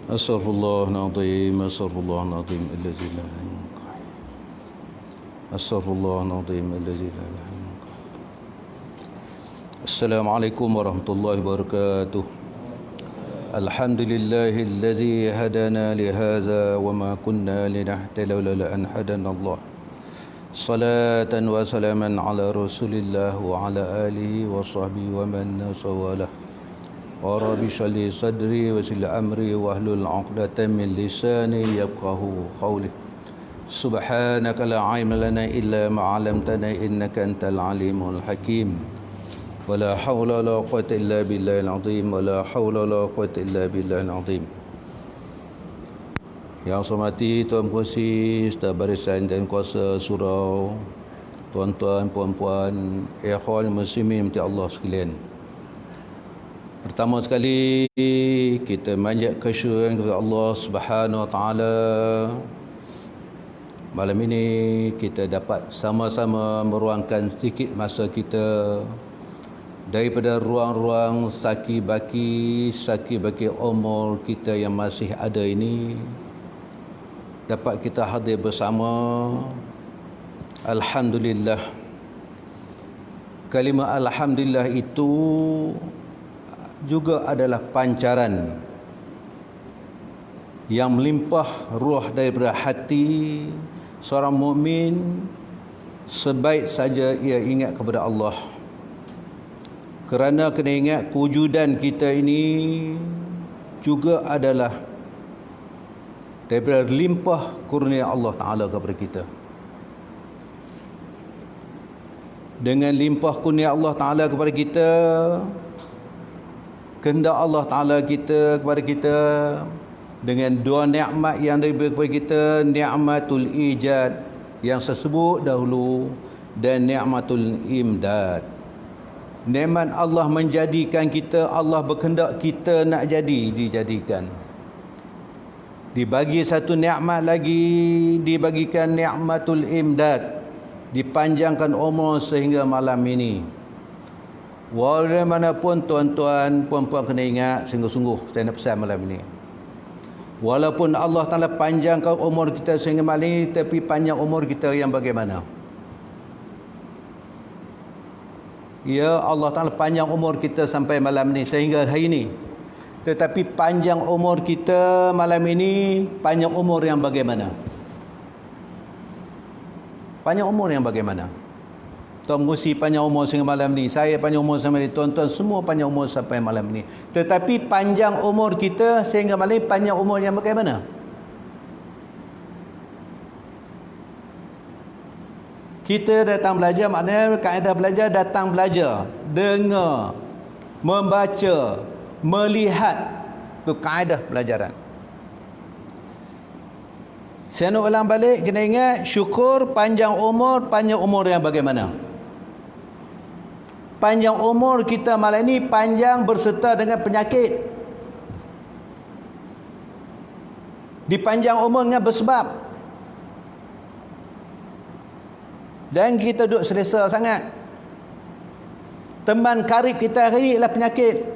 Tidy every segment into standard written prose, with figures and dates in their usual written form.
أستغفر الله العظيم أستغفر الله العظيم الذي لا إله إلا هو أستغفر الله العظيم الذي لا إله إلا هو. السلام عليكم ورحمة الله وبركاته. الحمد لله الذي هدانا لهذا وما كنا لنهتدي لولا أن هدانا الله. صلاة وسلاما على رسول الله وعلى آله وصحبه ومن والاه. ورب اشرح لي صدري ويسر لي أمري واحلل عقدة من لساني يفقهوا قولي. سبحانك لا علم لنا إلا ما علمتنا إنك أنت العليم الحكيم. ولا حول ولا قوة إلا بالله العظيم ولا حول ولا قوة إلا بالله العظيم. Yang saya hormati Tuan Pengerusi, Staf Barisan dan Kuasa Surau, tuan-tuan, puan-puan, ikhwan muslimin minta Allah sekalian. Pertama sekali kita manjat kesyukuran kepada Allah Subhanahu Wa Taala. Malam ini kita dapat sama-sama meruangkan sedikit masa kita daripada ruang-ruang saki-baki umur kita yang masih ada ini, dapat kita hadir bersama. Alhamdulillah. Kalimah Alhamdulillah itu juga adalah pancaran yang melimpah ruh daripada hati seorang mukmin sebaik saja ia ingat kepada Allah. Kerana kena ingat kewujudan kita ini juga adalah daripada limpah kurnia Allah Ta'ala kepada kita. Dengan limpah kurnia Allah Ta'ala kepada kita, kehendak Allah Ta'ala kepada kita, dengan dua nikmat yang diberi kepada kita, nikmatul ijad yang saya sebut dahulu dan nikmatul imdad. Nikmat Allah menjadikan kita, Allah berkehendak kita nak dijadikan. Dibagi satu nikmat lagi, dibagikan nikmatul imdad, dipanjangkan umur sehingga malam ini. Walaupun tuan-tuan, puan-puan kena ingat sungguh-sungguh saya nak pesan malam ini. Walaupun Allah Ta'ala panjangkan umur kita sehingga malam ini, tapi panjang umur kita yang bagaimana? Ya, Allah Ta'ala panjang umur kita sampai malam ini sehingga hari ini. Tetapi panjang umur kita malam ini, panjang umur yang bagaimana? Panjang umur yang bagaimana? Tuan Pengerusi panjang umur sehingga malam ni, saya panjang umur sampai ni, tuan-tuan semua panjang umur sampai malam ni. Tetapi panjang umur kita sehingga malam ni, panjang umur yang bagaimana? Kita datang belajar, maknanya kaedah belajar, datang belajar, dengar, membaca, melihat, itu kaedah pelajaran. Saya nak ulang balik, kena ingat syukur panjang umur yang bagaimana? Panjang umur kita malam ini panjang berserta dengan penyakit. Dipanjang umur dengan bersebab. Dan kita duduk selesa sangat. Teman karib kita hari ini ialah penyakit.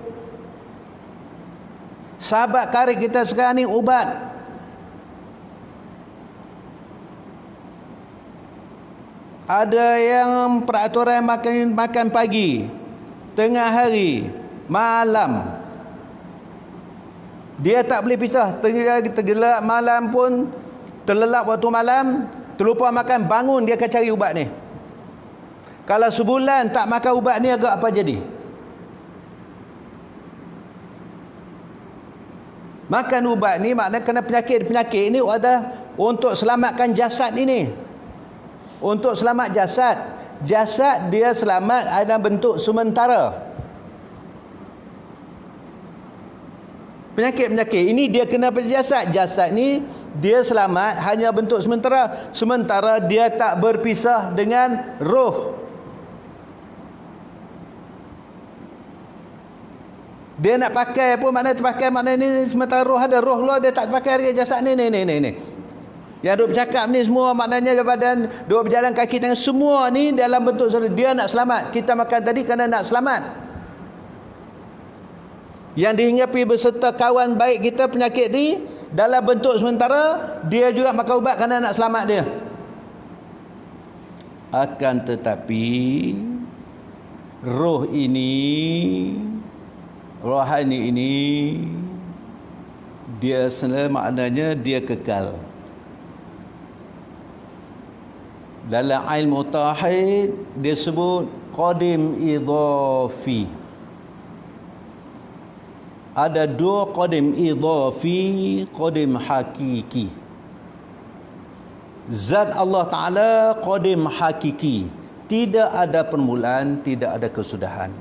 Sahabat karib kita sekarang ni ubat. Ada yang peraturan makan pagi, tengah hari, malam. Dia tak boleh pisah. Tergelap malam pun, terlelap waktu malam, terlupa makan, bangun dia akan cari ubat ni. Kalau sebulan tak makan ubat ni, agak apa jadi? Makan ubat ni maknanya kena penyakit ni adalah untuk selamatkan jasad ini. Untuk selamat jasad. Jasad dia selamat dalam bentuk sementara. Penyakit-penyakit ini dia kena pada jasad. Jasad ni dia selamat hanya bentuk sementara. Sementara dia tak berpisah dengan roh. Dia nak pakai pun maknanya terpakai, maknanya ni sementara roh ada, roh luar dia tak pakai harga jasad ni. Yang duk bercakap ni semua maknanya badan, duk berjalan kaki tangan, semua ni dalam bentuk dia nak selamat. Kita makan tadi kerana nak selamat. yang dihinggapi beserta kawan baik kita penyakit ni dalam bentuk sementara, dia juga makan ubat kerana nak selamat dia. Akan tetapi roh ini, rohani ini, dia sebenarnya maknanya dia kekal. Dalam ilmu tauhid dia sebut qadim idhafi. Ada dua qadim idhafi, qadim hakiki. Zat Allah Ta'ala qadim hakiki, tidak ada permulaan, tidak ada kesudahan.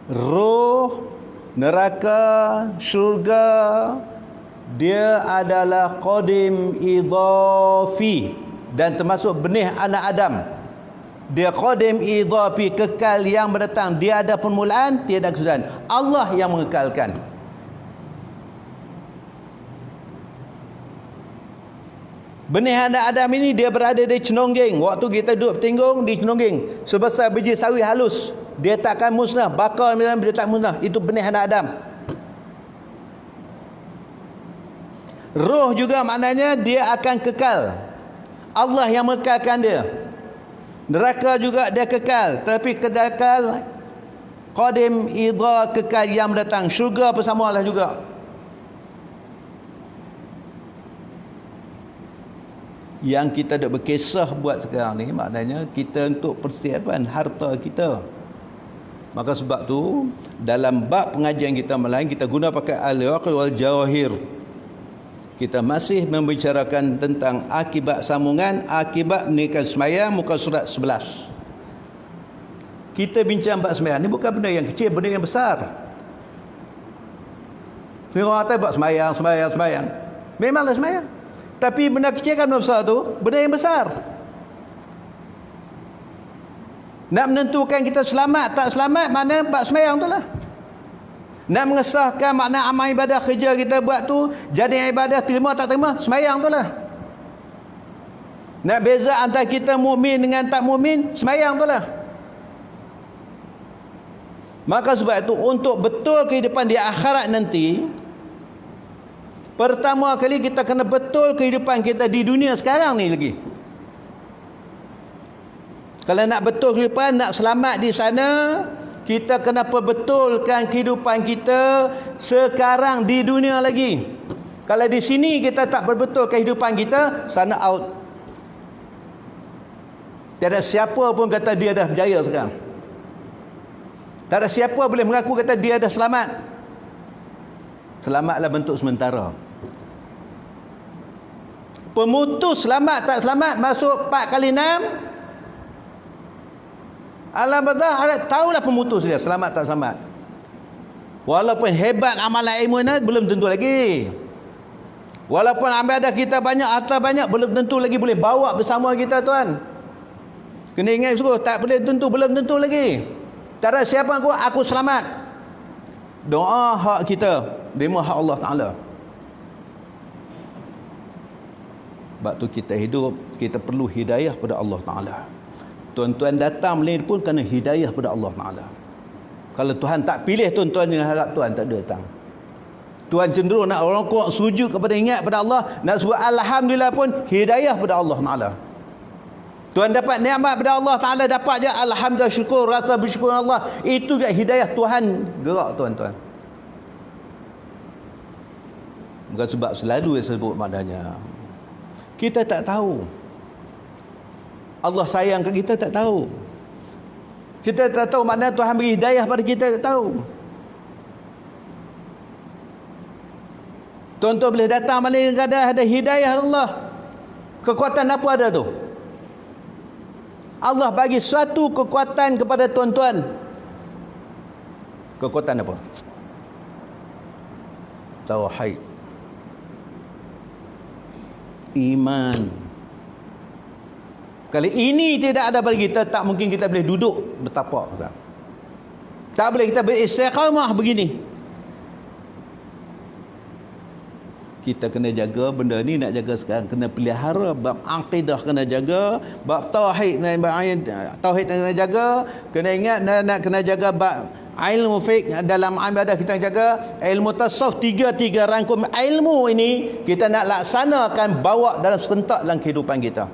Roh, neraka, syurga, dia adalah qadim idhafi dan termasuk benih anak Adam. Dia qadim idhafi, kekal yang mendatang. Dia ada permulaan, tiada kesudahan. Allah yang mengekalkan. Benih anak Adam ini dia berada di cenongging. Waktu kita duduk bertinggung di cenongging, sebesar biji sawi halus, dia takkan musnah. Bakar dalam dia tak musnah. Itu benih anak Adam. Roh juga maknanya dia akan kekal. Allah yang mengekalkan dia. Neraka juga dia kekal, tapi kekal qadim idha, kekal yang mendatang. Syurga bersama Allah juga. Yang kita dah berkisah buat sekarang ni maknanya kita untuk persiapan harta kita. Maka sebab tu dalam bab pengajian kita malam kita guna pakai al-aql wal jawahir. Kita masih membicarakan tentang akibat sambungan, akibat meninggalkan sembahyang, muka surat 11. Kita bincang bab sembahyang ni bukan benda yang kecil, benda yang besar. Semua kata bab sembahyang. Memanglah sembahyang. Tapi benda kecil kan benda besar tu, benda yang besar. Nak menentukan kita selamat tak selamat, mana bab sembahyang tu lah. Nak mengesahkan makna amal ibadah kerja kita buat tu jadi ibadah, terima tak terima, sembahyang tu lah. Nak beza antara kita mukmin dengan tak mukmin, sembahyang tu lah. Maka sebab itu untuk betul kehidupan di akhirat nanti, pertama kali kita kena betul kehidupan kita di dunia sekarang ni lagi. Kalau nak betul kehidupan, nak selamat di sana, kita kena perbetulkan kehidupan kita sekarang di dunia lagi. Kalau di sini kita tak berbetul kehidupan kita, sana out. Tiada siapa pun kata dia dah berjaya sekarang. Tak ada siapa boleh mengaku kata dia dah selamat. Selamatlah bentuk sementara. Pemutus selamat tak selamat masuk 4 kali 6. Alam bazar tahulah pemutus dia selamat tak selamat. Walaupun hebat amalan ilmu ni belum tentu lagi. Walaupun ibadah kita banyak, harta banyak, belum tentu lagi boleh bawa bersama kita tuan. Kena ingat sungguh, tak boleh tentu, belum tentu lagi. Tak ada siapa aku selamat. Doa hak kita, demo hak Allah Ta'ala. Sebab tu kita hidup, kita perlu hidayah pada Allah Ta'ala. Tuan-tuan datang ni pun kena hidayah pada Allah Ta'ala. Kalau Tuhan tak pilih tuan-tuan yang harap Tuhan tak datang. Tuhan cenderung nak orang kuat sujud kepada ingat pada Allah, nak sebut Alhamdulillah pun hidayah pada Allah Ta'ala. Tuhan dapat nikmat pada Allah Ta'ala, dapat je Alhamdulillah, syukur, rasa bersyukur Allah. Itu juga hidayah Tuhan gerak tuan-tuan. Bukan sebab selalu saya sebut maknanya. Kita tak tahu. Allah sayang ke kita tak tahu. Kita tak tahu makna Tuhan beri hidayah pada kita tak tahu. Tuan-tuan boleh datang malam kadang ada hidayah Allah. Kekuatan apa ada tu? Allah bagi suatu kekuatan kepada tuan-tuan. Kekuatan apa? Tauhid. Iman. Kalau ini tidak ada pada kita, tak mungkin kita boleh duduk bertapak. Tak boleh kita beristiqamah begini. Kita kena jaga benda ni, nak jaga sekarang. Kena pelihara, bab akidah kena jaga, bab tauhid kena jaga. Kena ingat nak kena jaga bab ilmu fiqh dalam ibadah kita jaga, ilmu tasawuf, tiga rangkum ilmu ini kita nak laksanakan, bawa dalam serentak dalam kehidupan kita.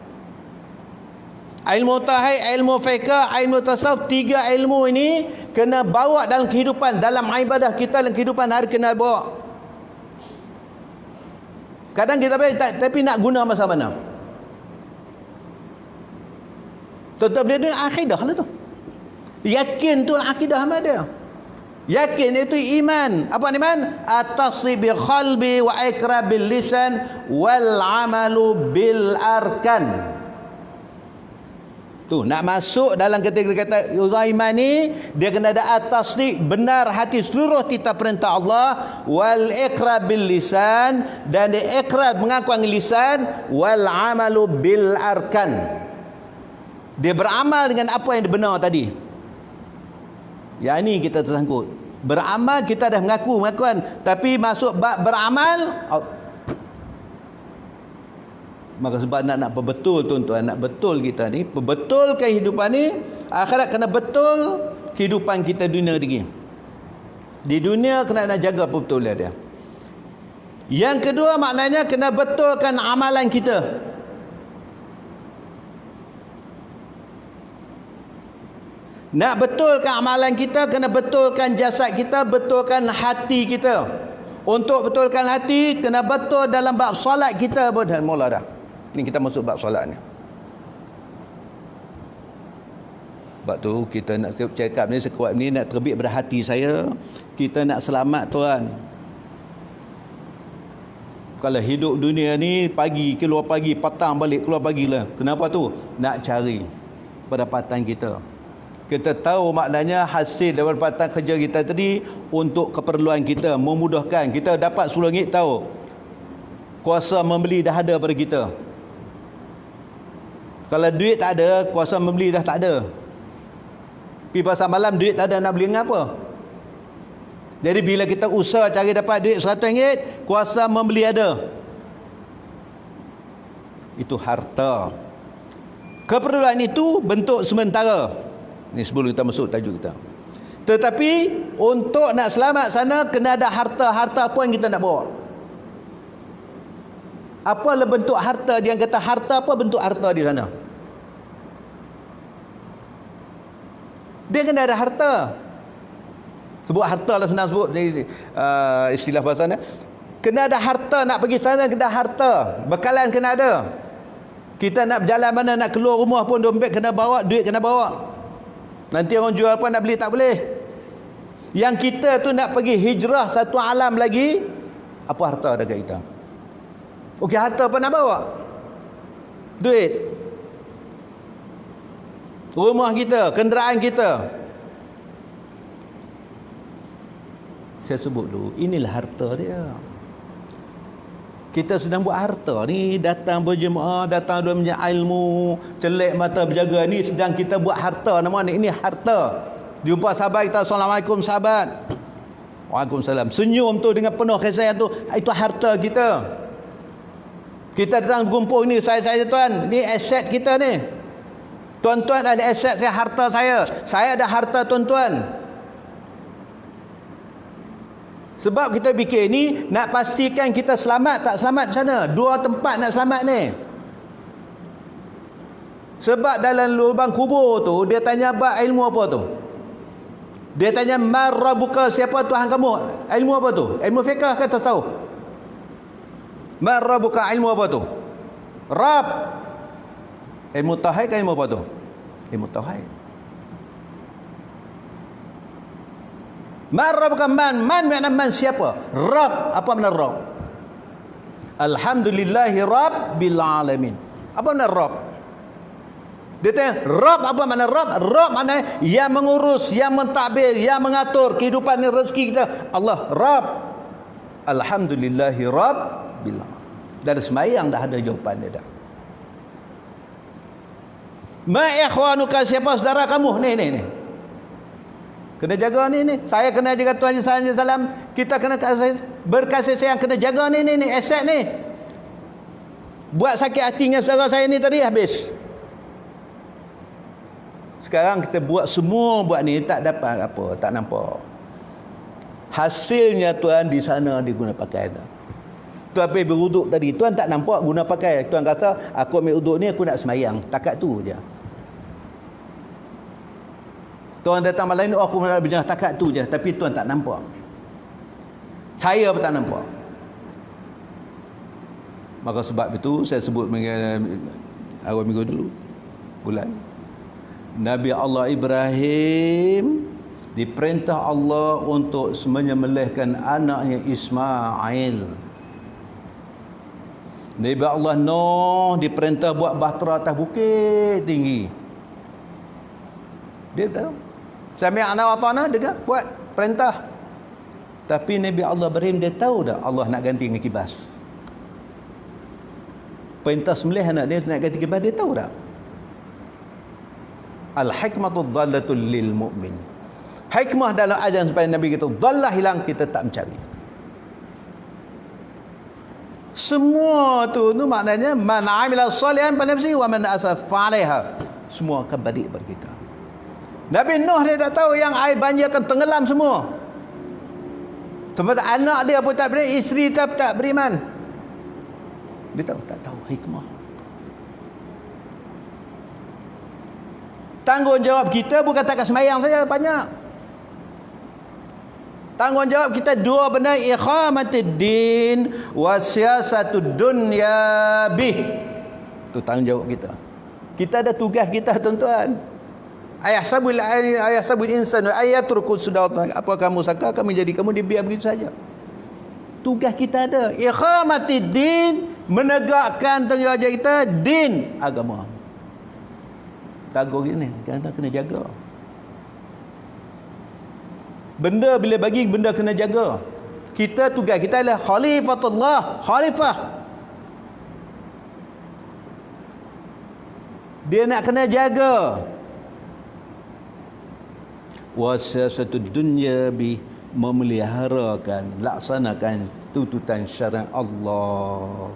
Ilmu tauhid, ilmu fiqh, ilmu tasawuf, tiga ilmu ini kena bawa dalam kehidupan, dalam ibadah kita, dalam kehidupan hari kena bawa. Kadang kita tapi nak guna masa mana? Tetap dia akidah lah tu. Yakin tu akidah sama dia. Yakin itu iman. Apa iman? At-tasdi bi qalbi wa ikra bil lisan wal amalu bil arkan. Tu nak masuk dalam kategori kata iman ni, dia kena ada at-tasdi, benar hati seluruh titah perintah Allah, wal ikra bil lisan, dan dia ikrar mengaku dengan lisan, wal amalu bil arkan. Dia beramal dengan apa yang benar tadi. Yang ini kita tersangkut. Beramal kita dah mengakuan, tapi masuk beramal maka sebab nak betul tuan-tuan, nak betul kita ni, betul kehidupan ni, akhirat kena betul kehidupan kita dunia ni. Di dunia kena nak jaga betul dia. Yang kedua maknanya kena betulkan amalan kita. Nak betulkan amalan kita, kena betulkan jasad kita, betulkan hati kita. Untuk betulkan hati, kena betul dalam bab solat kita pun. Mula dah. Ni kita masuk bab solat ni. Sebab tu kita nak cakap ni sekuat ni, nak terbit pada hati saya. Kita nak selamat tuan. Kalau hidup dunia ni, pagi keluar pagi, petang balik keluar pagi lah. Kenapa tu? Nak cari pendapatan kita. Kita tahu maknanya hasil daripada kerja kita tadi untuk keperluan kita, memudahkan. Kita dapat RM10 tahu. Kuasa membeli dah ada pada kita. Kalau duit tak ada, kuasa membeli dah tak ada. Pergi pasar malam, duit tak ada, nak beli dengan apa? Jadi bila kita usaha cari dapat duit RM100, kuasa membeli ada. Itu harta. Keperluan itu bentuk sementara. Ni sebelum kita masuk tajuk kita. Tetapi untuk nak selamat sana, kena ada harta. Harta apa yang kita nak bawa? Apalah bentuk harta? Dia kata harta apa bentuk harta di sana? Dia kena ada harta. Sebut harta lah, senang sebut istilah bahasa ni. Kena ada harta, nak pergi sana kena ada harta. Bekalan kena ada. Kita nak berjalan mana, nak keluar rumah pun dompet kena bawa, duit kena bawa. Nanti orang jual apa nak beli tak boleh. Yang kita tu nak pergi hijrah satu alam lagi, apa harta dekat kita? Okey, harta apa nak bawa? Duit. Rumah kita, kenderaan kita. Saya sebut dulu, inilah harta dia. Kita sedang buat harta ni, datang berjemaah, datang dua menjadi ilmu, celek mata berjaga ni, sedang kita buat harta. Nama ni, ini harta. Jumpa sahabat kita, Assalamualaikum sahabat. Waalaikumsalam. Senyum tu dengan penuh kasih sayang tu, itu harta kita. Kita datang berkumpul ni, saya tuan, ni aset kita ni. Tuan-tuan ada aset saya, harta saya. Saya ada harta tuan-tuan. Sebab kita fikir ni nak pastikan kita selamat tak selamat sana. Dua tempat nak selamat ni. Sebab dalam lubang kubur tu dia tanya bab ilmu apa tu? Dia tanya man rabbuka, siapa Tuhan kamu? Ilmu apa tu? Ilmu fiqh ke tasawuf? Man rabbuka, ilmu apa tu? Rabb. Ilmu tauhid ke ilmu apa tu? Ilmu tauhid. Man rabbuka, man makna man siapa? Rabb. Apa makna Rabb? Alhamdulillahi rabbil alamin. Apa makna Rabb? Dia tanya Rabb, apa makna Rabb? Rabb makna yang mengurus, yang mentadbir, yang mengatur kehidupan ni, rezeki kita. Allah Rabb. Alhamdulillahi rabbil alamin. Dari semayang dah ada jawapan dia dah. Ma ikhwanuka, siapa saudara kamu? Ni. Kena jaga ni. Saya kena jaga Tuhan SAW. Kita kena berkasih sayang, kena jaga ni aset ni. Buat sakit hati dengan saudara saya ni tadi habis. Sekarang kita buat semua buat ni tak dapat apa, tak nampak. Hasilnya tuan di sana diguna pakai tu. Tuan pergi beruduk tadi, tuan tak nampak guna pakai. Tuan kata aku ambil uduk ni aku nak semayang. Takat tu je. Tuan datang malam ni aku nak berjemaah, takat tu je, tapi tuan tak nampak. Saya pun tak nampak. Maka sebab itu saya sebut awal minggu dulu bulan Nabi Allah Ibrahim diperintah Allah untuk menyembelihkan anaknya Ismail. Nabi Allah Nuh diperintah buat bahtera atas bukit tinggi. Dia tahu. Sami'na wa ata'na, dengar, buat perintah. Tapi Nabi Allah Ibrahim dia tahu dah Allah nak ganti dengan kibas. Perintah sembelih anak dia nak ganti kibas, dia tahu tak? Al-hikmatu dhallatul lil mu'min. Hikmah dalam azan supaya Nabi kita dhallah hilang, kita tak mencari. Semua tu maknanya man amila salihan fa nafsi wa man asaf fa 'alaiha. Semua akan balik kepada kita. Nabi Nuh dia tak tahu yang air banjir akan tenggelam semua. Sebab anak dia pun tak beriman, isteri dia pun tak beriman. Dia tahu, tak tahu hikmah. Tanggungjawab kita bukan takat semayang saja, banyak. Tanggungjawab kita dua benda, iqamatid din wa siyasatud dunya bih. Itu tanggungjawab kita. Kita ada tugas kita, tuan-tuan. Ayahsabul insan ayatruku sudah, apa kamu sangka kami jadi kamu dibiar begitu saja. Tugas kita ada iqamatid din, menegakkan tanggungjawab kita din, agama. Tanggung ini kena jaga. Benda bila bagi, benda kena jaga. Kita tugas kita adalah khalifatullah, khalifah. Dia nak kena jaga. Wasiyasatud dunya bi, memeliharakan, laksanakan tuntutan syariat Allah.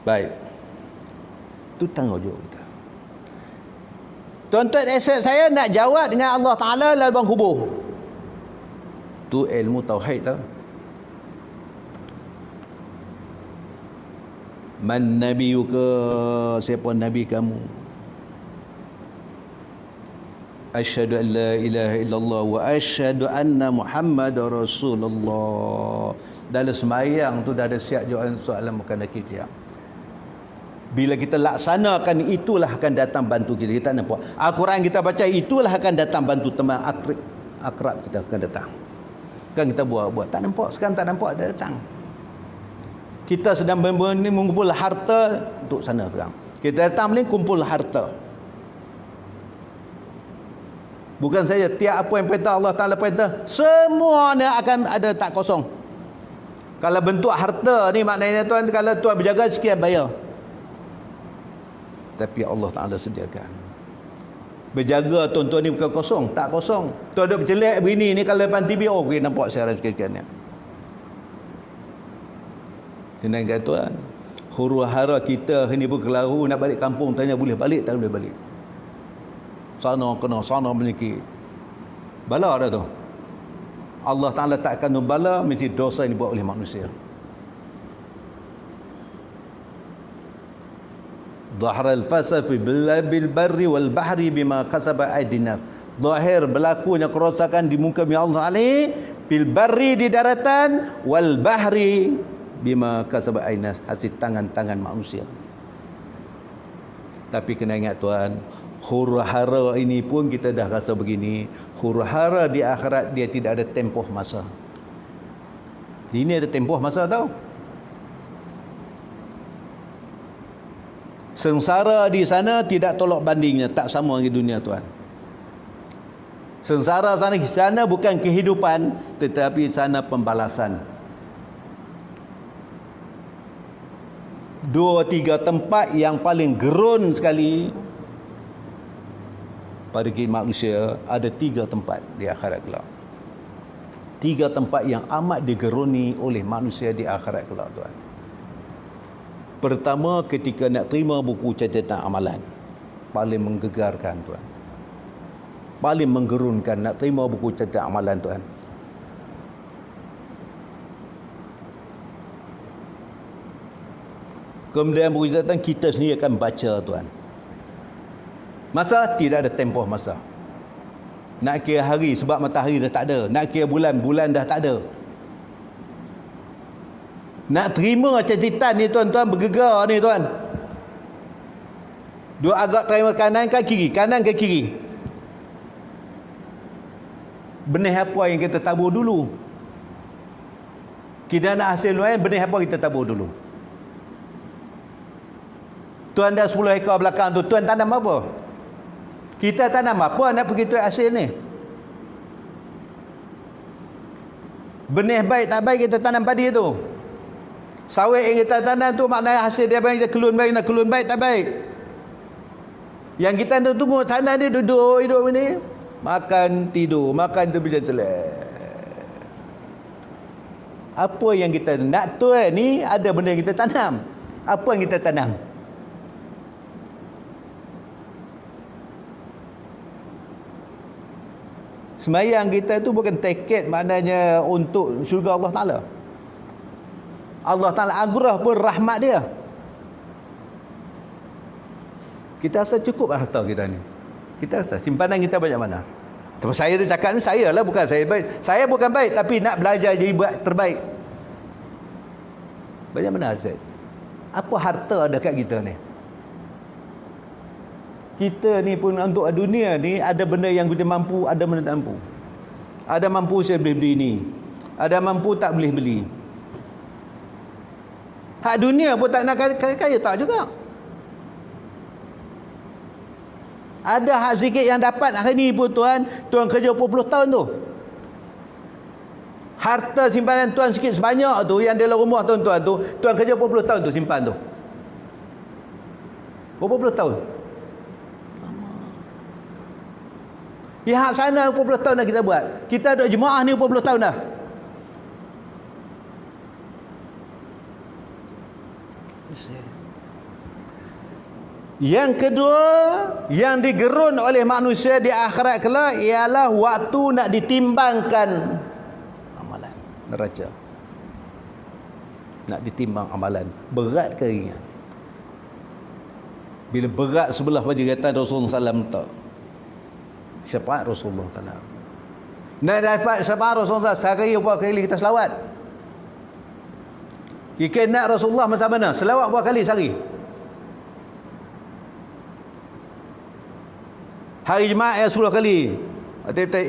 Baik. Itu tanggungjawab kita. Tuan-tuan, esok saya nak jawab dengan Allah Ta'ala dalam lubang kubur. Itu ilmu tauhid tau. Man nabiyuka, siapa nabi kamu? Asyhadu an la ilaha illallah wa asyhadu anna Muhammadar Rasulullah. Dalam sembahyang tu dah ada siap jawapan soalan bukan kita. Bila kita laksanakan, itulah akan datang bantu kita. Kita tak nampak. Al-Quran kita baca, itulah akan datang bantu teman akrab kita akan datang. Kan kita buat. Tak nampak. Sekarang tak nampak, ada datang. Kita sedang mengumpul harta untuk sana sekarang. Kita datang ni kumpul harta. Bukan saja tiap apa yang perintah Allah Ta'ala perintah, semuanya akan ada tak kosong. Kalau bentuk harta ni maknanya tuan, kalau tuan berjaga sekian bayar. Tapi Allah Ta'ala sediakan. Berjaga tuan-tuan ni bukan kosong, tak kosong. Tuan duduk berjelek begini ni, kalau depan TV, oh okay, nampak siaran sekian-sekian ni. Tenang kata tuan, huru-hara kita ni pun kelaru, nak balik kampung, tanya boleh balik tak boleh balik. Sana kena, sana menyikit. Bala dah tu. Allah Ta'ala tak akan bala, mesti dosa yang dibuat oleh manusia. Zahara al-fasad bil barri wal bahri bima kasaba aydin nas. Zahir berlakunya kerosakan di muka bumi Allah Ali, bil barri di daratan, wal bahri bima kasaba aydin nas, hasil tangan-tangan manusia. Tapi kena ingat tuan, huru-hara ini pun kita dah rasa begini. Huru-hara di akhirat dia tidak ada tempoh masa. Ini ada tempoh masa tau. Sengsara di sana tidak tolak bandingnya, tak sama dengan dunia tuan. Sengsara sana, di sana bukan kehidupan, tetapi sana pembalasan. 2-3 tempat yang paling gerun sekali pada kehidupan manusia, ada 3 tempat di akhirat kelak. Tiga tempat yang amat digeruni oleh manusia di akhirat kelak, tuan. Pertama, ketika nak terima buku catatan amalan. Paling menggegarkan, tuan. Paling menggerunkan nak terima buku catatan amalan, tuan. Kemudian buku catatan kita sendiri akan baca, tuan. Masa tidak ada tempoh masa. Nak kira hari sebab matahari dah tak ada. Nak kira bulan, bulan dah tak ada. Nak terima catatan ni, tuan-tuan, bergegar ni, tuan. Dua agak terima kanan ke kiri, kanan ke kiri. Benih apa yang kita tabur dulu? Kita nak hasil lain, benih apa kita tabur dulu? Tuan dah 10 ekar belakang tu, tuan tanam apa? Kita tanam apa nak begitu hasil ni? Benih baik tak baik kita tanam padi tu. Sawit yang kita tanam tu maknanya hasil dia baik, kita kelun baik, nak kelun baik tak baik. Yang kita tu tunggu sana dia duduk hidup ni, makan tidur, makan tu macam tu lah. Apa yang kita nak tu ni, ada benda yang kita tanam. Apa yang kita tanam? Semayang kita tu bukan tiket maknanya untuk syurga Allah Ta'ala. Allah Ta'ala anugerah pun rahmat dia. Kita rasa cukup harta kita ni. Kita rasa simpanan kita banyak mana? Tapi saya dia cakap ni, saya lah, bukan saya baik. Saya bukan baik, tapi nak belajar jadi terbaik. Banyak mana Ustaz? Apa harta ada kat kita ni? Kita ni pun untuk dunia ni ada benda yang kita mampu, ada benda tak mampu. Ada mampu saya boleh beli ni, ada mampu tak boleh beli. Hak dunia pun tak nak kaya tak juga. Ada hak sikit yang dapat hari ni pun tuan kerja 40 tahun tu. Harta simpanan tuan sikit sebanyak tu yang dalam rumah tuan-tuan tu, tuan kerja 40 tahun tu simpan tu. 40 tahun. Ya, hak sana 40 tahun dah kita buat. Kita duduk jemaah ni 40 tahun dah. Yang kedua, yang digerun oleh manusia di akhirat kelak ialah waktu nak ditimbangkan amalan, neraca. Nak ditimbang amalan, berat ke ringan? Bila berat sebelah wajah kata Rasulullah SAW tak. Syafaat Rasulullah SAW. Nak dapat syafaat Rasulullah, sehari berapa kali kita selawat? Jika nak Rasulullah macam mana? Selawat berapa kali sehari? Hari Jumaat ya 10 kali.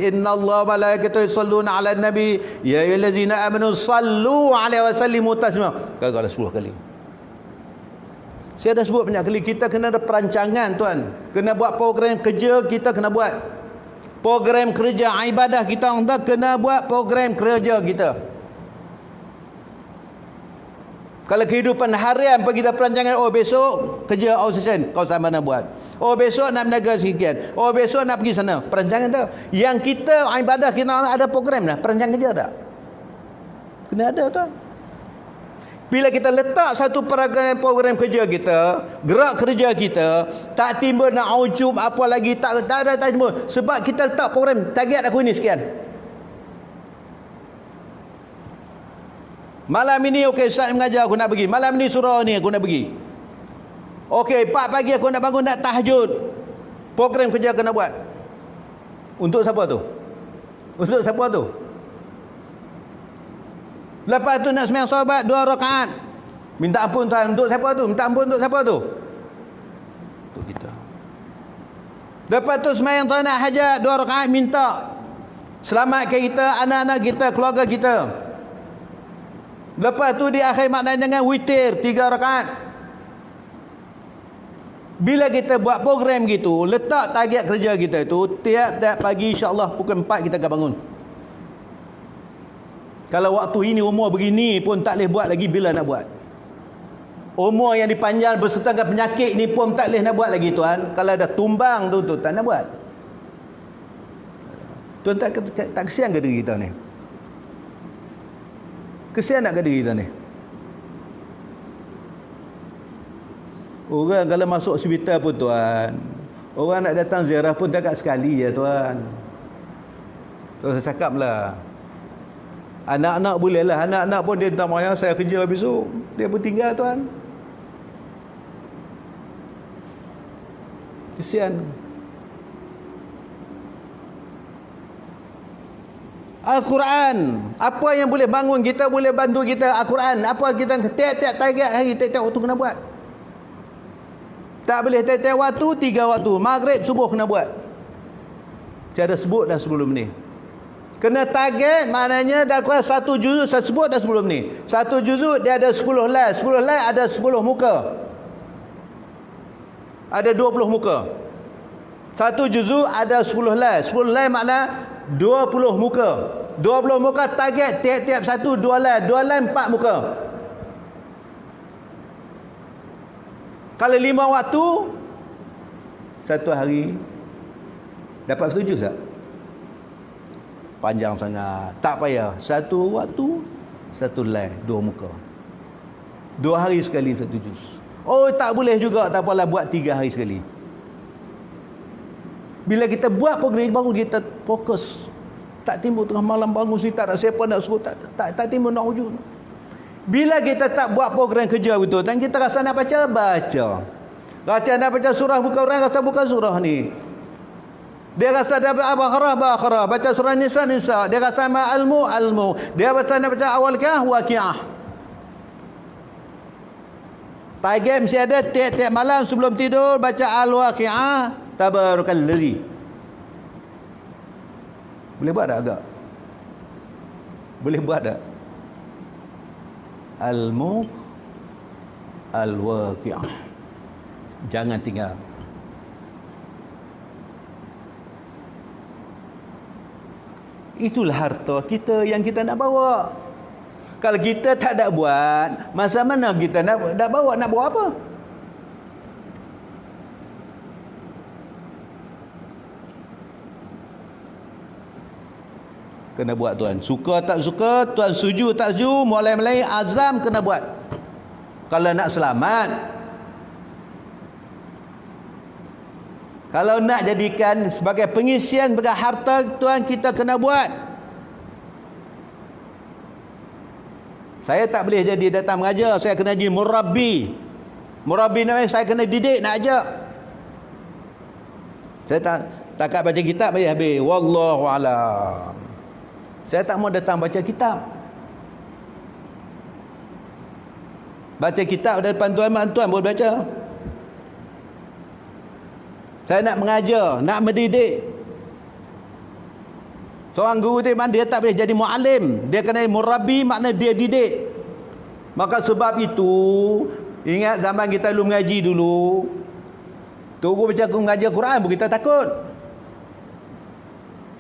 Inna Allah malaikatahu yusalluna ala nabi ya ayyuhallazina amanu sallu alaihi wa sallimu taslima. Kagak 10 kali. Saya dah sebut banyak kali, kita kena ada perancangan, tuan. Kena buat program kerja, kita kena buat program kerja ibadah kita, kita kena buat program kerja kita. Kalau kehidupan harian bagi kita perancangan, oh besok kerja outstation, kau sama nak buat. Oh besok nak berniaga sekian. Oh besok nak pergi sana. Perancangan tu. Yang kita ibadah kita ada program dah, perancangan kerja tak? Kena ada, tuan. Bila kita letak satu program kerja kita, gerak kerja kita, tak timbul nak ujub apa lagi, tak timbul. Sebab kita letak program, target aku ini sekian. Malam ini okey, Ustaz mengajar aku nak pergi. Malam ini surau ni aku nak pergi. Okey, 4 pagi aku nak bangun nak tahajud. Program kerja kena buat. Untuk siapa tu? Untuk siapa tu? Lepas tu nak sembahyang sahabat 2 rakaat. Minta ampun Tuhan, untuk siapa tu? Minta ampun untuk siapa tu? Untuk kita. Lepas tu sembahyang Tuhan nak hajat 2 rakaat, minta selamatkan kita, anak-anak kita, keluarga kita. Lepas tu di akhir maknanya dengan witir 3 rakaat. Bila kita buat program gitu, letak target kerja kita itu, tiap-tiap pagi insya-Allah pukul 4 kita akan bangun. Kalau waktu ini umur begini pun tak boleh buat lagi, bila nak buat? Umur yang dipanjang berserta dengan penyakit ni pun tak boleh nak buat lagi, tuan. Kalau dah tumbang tu tak nak buat. Tuan tak kesian ke diri kita ni? Kesian nak ke diri kita ni. Orang kalau masuk hospital pun tuan, orang nak datang ziarah pun dekat sekali ya tuan. Terus saya cakap lah, anak-anak boleh lah, anak-anak pun dia tak mahu saya kerja besok, dia pun tinggal tuan. Kesian. Al-Quran, apa yang boleh bangun kita, boleh bantu kita? Al-Quran, apa kita tiap-tiap target hari, tiap-tiap waktu kena buat. Tak boleh tiap-tiap waktu, 3 waktu, maghrib, subuh kena buat. Saya dah sebut dah sebelum ni. Kena target, maknanya dah kurang 1 juzuk, saya sebut dah sebelum ni. 1 juzuk dia ada 10 line, 10 line ada 10 muka. Ada 20 muka. 1 juzuk ada 10 line, 10 line makna 20 muka. 20 muka target tiap-tiap satu 2 line, 2 line 4 muka. Kalau 5 waktu, satu hari dapat 1 juz tak? Panjang sangat. Tak payah. 1 waktu, 1 line, 2 muka. 2 hari sekali 1 juz. Oh, tak boleh juga, tak apalah, buat 3 hari sekali. Bila kita buat program baru kita fokus. Tak timbul tengah malam bangun sini tak ada siapa nak suruh, tak timbul nak wujud. Bila kita tak buat program kerja betul, dan kita rasa nak baca, rasa nak baca surah bukan orang, rasa bukan surah ni. Dia rasa dapat Al-Baqarah, baca surah Nisa. Dia rasa Al-Mu. Dia rasa nak baca awal Waqiah. Target mesti ada tiap-tiap malam sebelum tidur baca Al-Waqiah, Tabarakalladzi. Boleh buat tak agak? Boleh buat tak? Al-Waqiah. Jangan tinggal. Itulah harta kita yang kita nak bawa. Kalau kita tak nak buat, masa mana kita nak bawa, nak bawa apa? Kena buat tuan. Suka tak suka, tuan setuju tak setuju, mulai azam kena buat. Kalau nak selamat. Kalau nak jadikan sebagai pengisian, sebagai harta, tuan kita kena buat. Saya tak boleh jadi datang mengajar, saya kena jadi murabbi. Murabbi namanya saya kena didik, nak ajak. Saya tak baca kitab aja habis. Wallahu a'lam. Saya tak mau datang baca kitab. Baca kitab dari tuan boleh baca. Saya nak mengajar, nak mendidik. Seorang guru tu dia tak boleh jadi mu'alim. Dia kena murabbi, makna dia didik. Maka sebab itu, ingat zaman kita dulu mengaji dulu, tunggu baca mengajar Quran pun kita takut.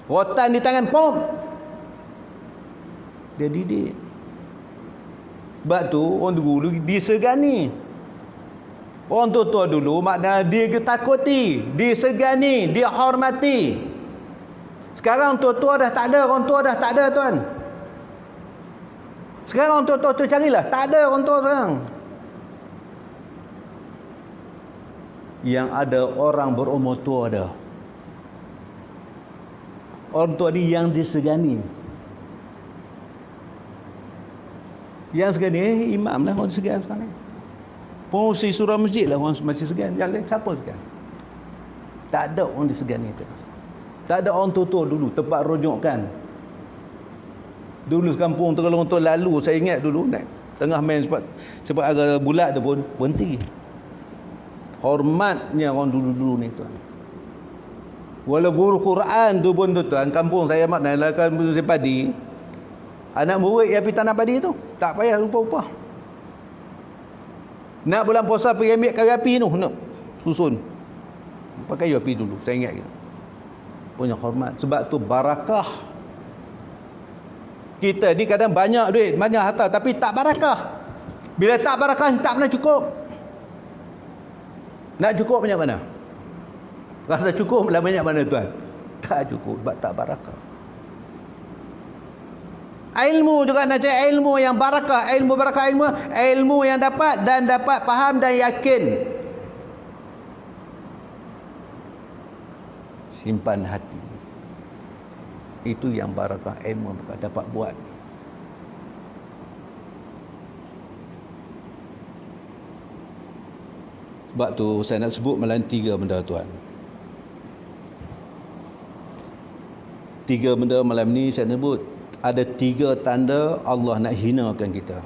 Rotan di tangan pom. Dia didik. Sebab tu orang dulu disegani. Orang tua dulu makna dia ketakuti, disegani, dihormati. Sekarang tua-tua dah tak ada, orang tua dah tak ada tuan. Sekarang orang tua-tua tu carilah, tak ada orang tua sekarang. Yang ada orang berumur tua ada. Orang tua ni yang disegani. Yang segani imam lah orang segan sekarang ni. Pengurusi surah masjid lah orang masih segan. Yang lain siapa segan? Tak ada orang disegani tu. Tak ada orang tua dulu, tempat rujukan. Dulu sekampung Tergolong tu lalu, saya ingat dulu naik tengah main sebab agak bulat tu pun berhenti. Hormatnya orang dulu-dulu ni tuan. Walau guru Quran tu pun tuan, kampung saya mak nalakan musim padi. Anak murid yang pergi tanam padi tu, tak payah upah-upah. Nak bulan puasa pergi ambil kayu api tu, nak susun. Pakai kayu api dulu, saya ingat gitu. Punya hormat. Sebab tu barakah. Kita ni kadang banyak duit, banyak harta, tapi tak barakah. Bila tak barakah, tak pernah cukup. Nak cukup banyak mana? Rasa cukup lah banyak mana tuan? Tak cukup, sebab tak barakah. Ilmu juga nak cari ilmu yang barakah, ilmu yang dapat faham dan yakin. Simpan hati. Itu yang barakah ilmu dapat buat. Sebab tu saya nak sebut malam 3 benda tuan. 3 benda malam ni saya sebut. Ada 3 tanda Allah nak hinakan kita.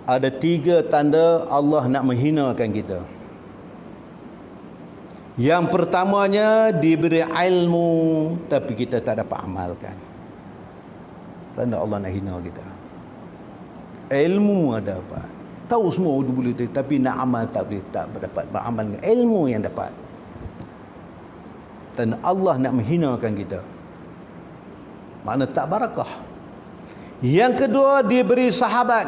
Ada 3 tanda Allah nak menghinakan kita. Yang pertamanya, diberi ilmu tapi kita tak dapat amalkan. Kerana Allah nak hina kita. Ilmu ada dapat. Tahu semua boleh tapi nak amal tak boleh, tak dapat beramal dengan ilmu yang dapat. Dan Allah nak menghinakan kita. Makna tak barakah. Yang kedua, diberi sahabat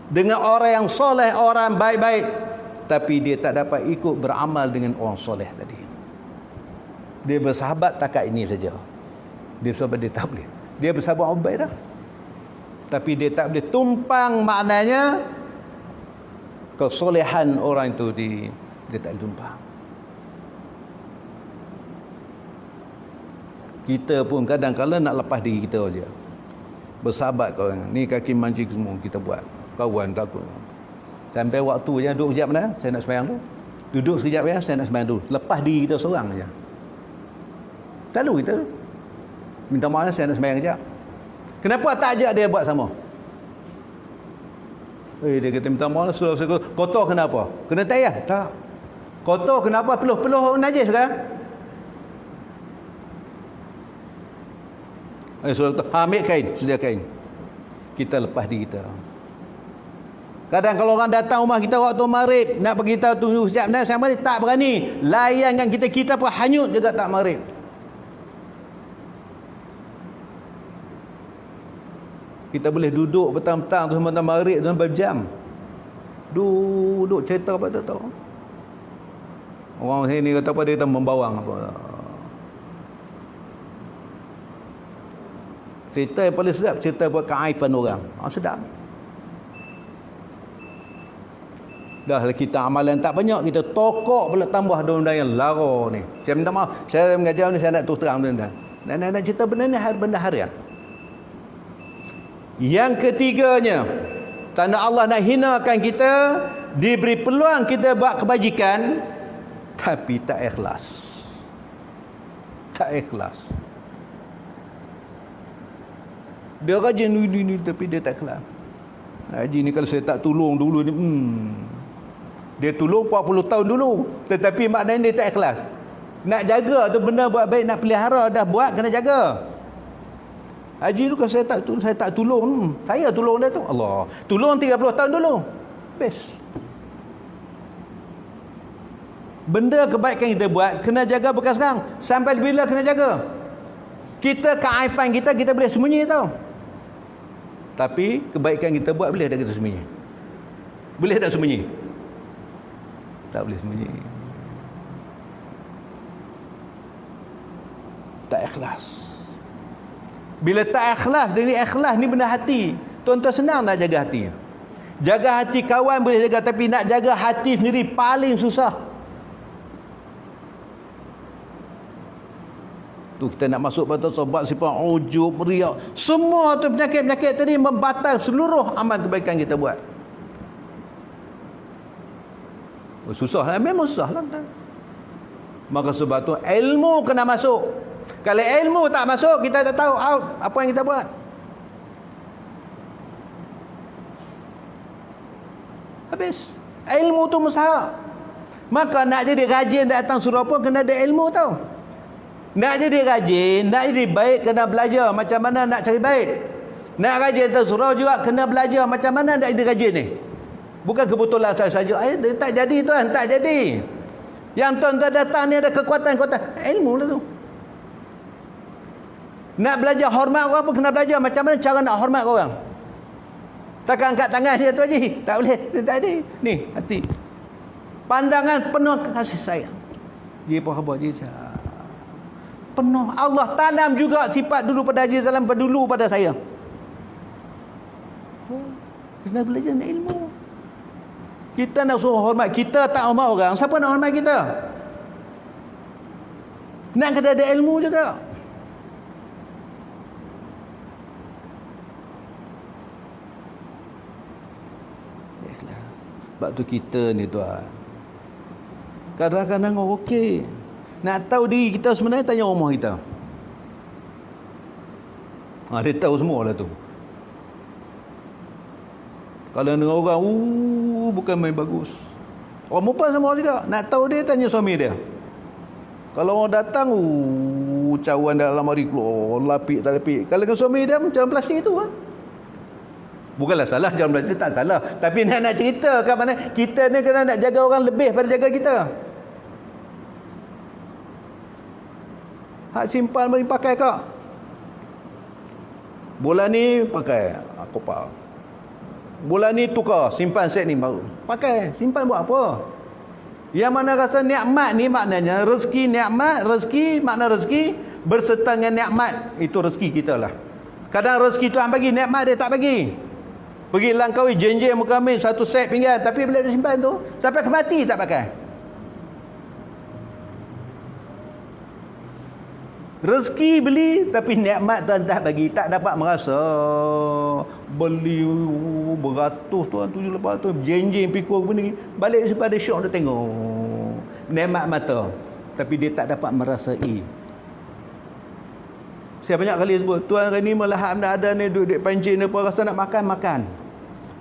dengan orang yang soleh, orang baik-baik, tapi dia tak dapat ikut beramal dengan orang soleh tadi. Dia bersahabat takat ini saja. Dia sebab dia tak boleh. Dia bersahabat orang baik dah, tapi dia tak boleh tumpang, maknanya kesolehan orang itu dia tak boleh tumpang. Kita pun kadang-kadang nak lepas diri kita saja. Bersahabat kau orang. Ni kaki mancing semua kita buat. Kawan takut. Sampai waktu je duduk sekejap dah, saya nak sembahyang tu. Duduk sekejap ya, saya nak sembahyang tu. Lepas diri kita seorang saja. Lalu kita minta maaf, saya nak sembahyang sekejap. Kenapa tak ajak dia buat sama? Dia kata minta maaf, suruh saya kotor kenapa? Kena tayar? Tak. Kotor kenapa? Peluh najis kan? Suruh ambil kain, sedia kain. Kita lepas diri kita. Kadang kalau orang datang rumah kita waktu maghrib, nak pergi kita tunggu sekejap, saya maghrib tak berani. Layankan kita pun hanyut juga tak maghrib. Kita boleh duduk petang-petang tu sementara maghrib tu berjam. Duduk cerita apa tak tahu. Orang sini kata apa, dia kata membawang apa. Cerita yang paling sedap, cerita buat keaiban orang. Sedap. Dah kita amalan tak banyak, kita tokok pula tambah benda yang lara ni. Saya minta maaf, saya mengajar ni saya nak terus terang benda. Nak cerita benda ni benda harian. Yang ketiganya, tanda Allah nak hinakan kita, diberi peluang kita buat kebajikan tapi tak ikhlas. Tak ikhlas. Dia rajin ni tapi dia tak ikhlas. Haji ni kalau saya tak tolong dulu ni, dia tolong 40 tahun dulu, tetapi maknanya dia tak ikhlas. Nak jaga tu benda buat baik, nak pelihara dah buat, kena jaga. Haji tu kalau saya tak tolong, saya tolong dia tu. Allah, tolong 30 tahun dulu. Habis. Benda kebaikan kita buat kena jaga bukan sekarang. Sampai bila kena jaga. Kita keaiban kita boleh sembunyi tau. Tapi kebaikan kita buat boleh tak kita sembunyi? Boleh tak sembunyi? Tak boleh sembunyi. Tak ikhlas. Bila tak ikhlas, dari ikhlas ni benda hati. Tuan-tuan senang nak jaga hati. Jaga hati kawan boleh jaga, tapi nak jaga hati sendiri paling susah. Tu kita nak masuk pada sobat sifat ujub, riak. Semua tu penyakit-penyakit tadi membatal seluruh amal kebaikan kita buat. Susah lah, memang susah lah. Maka sebab tu ilmu kena masuk. Kalau ilmu tak masuk, kita tak tahu out apa yang kita buat. Habis. Ilmu tu mustahak. Maka nak jadi rajin datang surau pun kena ada ilmu tau. Nak jadi rajin, nak jadi baik, kena belajar macam mana nak cari baik. Nak rajin datang surau juga kena belajar macam mana nak jadi rajin ni. Bukan kebetulan saja. Tak jadi tuan, tak jadi. Yang tuan-tuan datang ni ada kekuatan-kekuatan. Ilmu lah tu. Nak belajar hormat orang pun kena belajar macam mana cara nak hormat orang. Takkan angkat tangan je tu Haji. Tak boleh. Tak ada. Ni, hati. Pandangan penuh kasih sayang. Dia pun habis je. penuh. Allah tanam juga sifat dulu pada Haji Salam, dulu pada saya. Kena belajar ilmu. Kita nak suruh hormat, kita tak hormat orang, siapa nak hormat kita? Nak kena ada ilmu juga. Sebab tu kita ni tuan, kadang-kadang okey, nak tahu diri kita sebenarnya, tanya rumah kita. Dia tahu semua lah tu. Kalau dengan orang bukan main bagus. Orang perempuan sama juga, nak tahu dia, tanya suami dia. Kalau orang datang cawan dalam lemari keluar, lapik tak lapik. Kalau dengan suami dia macam plastik tu kan. Bukanlah salah, jangan belajar, tak salah. Tapi nak cerita kat mana kita ni kena nak jaga orang lebih pada jaga kita. Hak simpan boleh pakai kak. Bulan ni pakai aku faham. Bulan ni tukar, simpan set ni baru. Pakai, simpan buat apa? Yang mana rasa nikmat ni maknanya rezeki, nikmat, rezeki, makna rezeki berserta dengan nikmat. Itu rezeki kita lah. Kadang rezeki Tuhan bagi, nikmat dia tak bagi. Pergi Langkawi, jenjeng muka kami, satu set pinggan. Tapi bila dia simpan tu, sampai ke mati tak pakai. Rezeki beli, tapi nikmat Tuhan tak bagi. Tak dapat merasa. Beli beratus tuan, 700, jenjeng pikul begini. Balik pada syok dia tengok. Nikmat mata. Tapi dia tak dapat merasai. Saya banyak kali sebut, tuan hari ni melahap nak ada ni, duduk pancing ni pun rasa nak makan.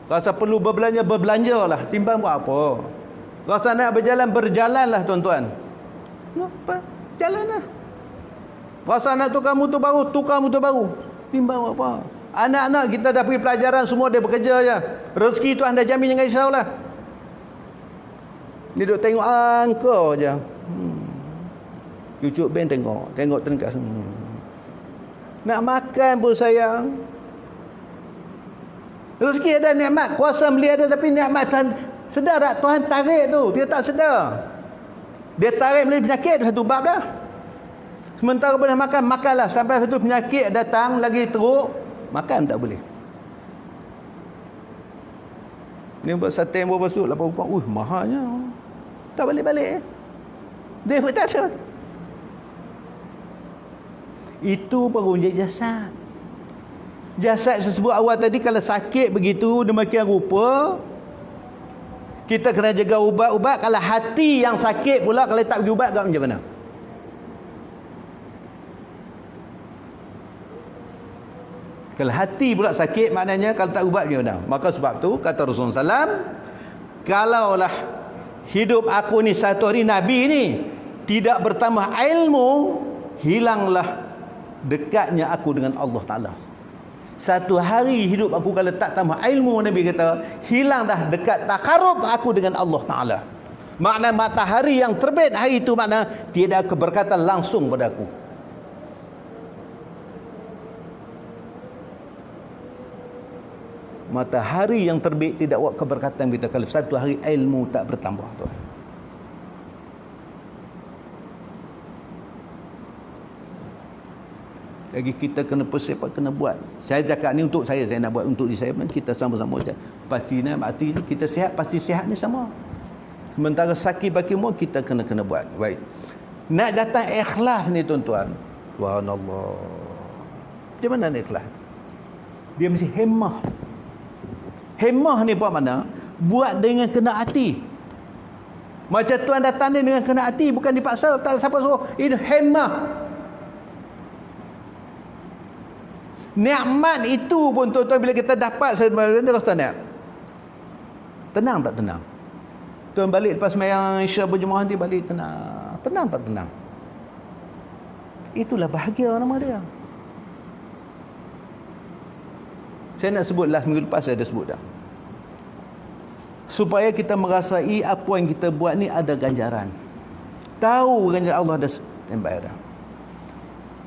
Rasa perlu berbelanja lah. Simpan buat apa? Rasa nak berjalan lah tuan-tuan. Apa? Jalan lah. Rasa nak tukar motor baru. Simpan buat apa? Anak-anak kita dah pergi pelajaran, semua dia bekerja je. Rezeki Tuhan dah jamin, jangan risau lah. Dia duduk tengok angka je. Cucuk ben tengok tengok. Nak makan pun sayang. Rezeki ada, nikmat, kuasa beli ada, tapi nikmat Tuhan sedar tak? Tuhan tarik tu, dia tak sedar. Dia tarik beli penyakit, satu bab dah. Sementara boleh makan, makanlah. Sampai satu penyakit datang lagi teruk, makan tak boleh. Ni buat sate yang berbasuk 8 rupiah. Mahalnya. Tak balik-balik. Dia pun tak ada. Itu baru jasad. Jasad tersebut awal tadi, kalau sakit begitu demikian rupa, kita kena jaga ubat-ubat. Kalau hati yang sakit pula, kalau tak pergi ubat, macam mana? Kalau hati pula sakit, maknanya kalau tak ubat macam mana? Maka sebab tu kata Rasulullah SAW, kalaulah hidup aku ni satu hari Nabi ni tidak bertambah ilmu, hilanglah dekatnya aku dengan Allah Ta'ala. Satu hari hidup aku kalau tak tambah ilmu, Nabi kata, hilang dah dekat takarub aku dengan Allah Ta'ala. Makna matahari yang terbit hari itu, makna tiada keberkatan langsung pada aku. Matahari yang terbit tidak buat keberkatan kita kalau satu hari ilmu tak bertambah tu. Lagi kita kena persiapan, kena buat. Saya cakap ni untuk saya nak buat untuk diri saya. Kita sama-sama cakap. Pastinya arti kita sihat, pasti sihat ni sama. Sementara sakit bagi semua, kita kena buat. Baik. Nak datang ikhlas ni tuan-tuan. Subhanallah. Macam mana nak ikhlas? Dia mesti hemah. Hemah ni buat mana? Buat dengan kena hati. Macam tuan datang ni dengan kena hati, bukan dipaksa, tak siapa suruh. Ini hemah. Nikmat itu pun tuan-tuan bila kita dapat sebenarnya rasa nak. Tenang tak tenang? Tuan balik lepas sembahyang Isya berjemaah nanti balik tenang. Tenang tak tenang? Itulah bahagia nama dia. Saya nak sebut last minggu lepas saya dah sebut dah. Supaya kita merasai apa yang kita buat ni ada ganjaran. Tahu ganjaran Allah dah standby dah.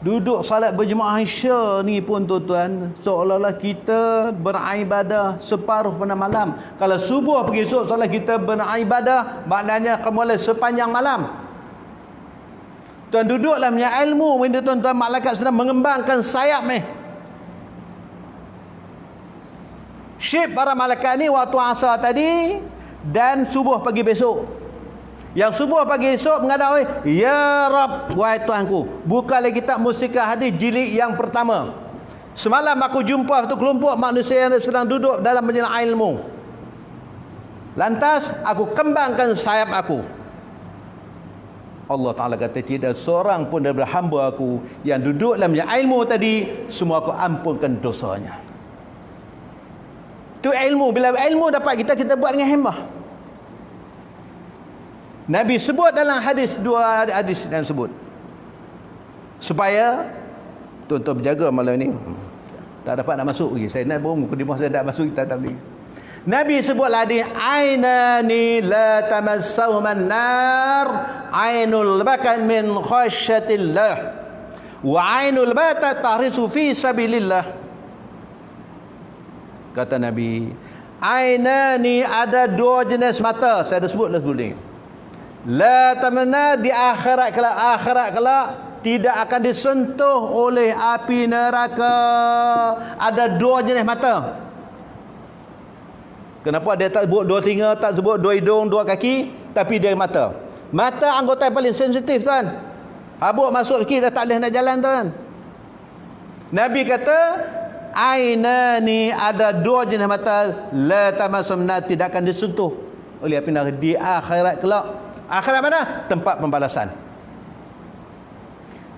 Duduk salat berjemaah Isya ni pun tuan-tuan, seolah-olah kita beribadah separuh pada malam. Kalau subuh pergi esok solat kita beribadah, maknanya mulai sepanjang malam. Tuan duduk dalam ilmu, benda tuan-tuan malaikat sedang mengembangkan sayap ni. Syib para malaikat ni waktu asar tadi dan subuh pagi besok. Yang subuh pagi esok menghadap, ya Rab, wahai Tuhanku, buka lagi kitab Musikah Hadis jilid yang pertama. Semalam aku jumpa satu kelompok manusia yang sedang duduk dalam majlis ilmu. Lantas aku kembangkan sayap aku. Allah Ta'ala kata, tidak seorang pun daripada hamba aku yang duduk dalam majlis ilmu tadi, semua aku ampunkan dosanya. Itu ilmu. Bila ilmu dapat kita buat dengan hemah. Nabi sebut dalam hadis, dua hadis yang sebut, supaya tuan-tuan berjaga malam ni. Tak dapat nak masuk lagi. Saya nak bohong di masa saya tak masuk, kita tak boleh. Nabi sebut hadis, ainani la tamassauman nar, ainul bakan min khasyatillah, wa ainul bata tahrisu fi sabilillah. Kata Nabi, ainani, ada dua jenis mata. Saya dah sebut ni. La tamanna, di akhirat kelak tidak akan disentuh oleh api neraka. Ada dua jenis mata. Kenapa dia tak sebut dua telinga, tak sebut dua hidung, dua kaki, tapi dia mata. Mata anggota yang paling sensitif, tuan. Habuk masuk sikit dah tak boleh nak jalan, tuan. Nabi kata, ainani, ada dua jenis mata, la tamassumna, tidak akan disentuh oleh api neraka di akhirat kelak. Akhirat mana? Tempat pembalasan.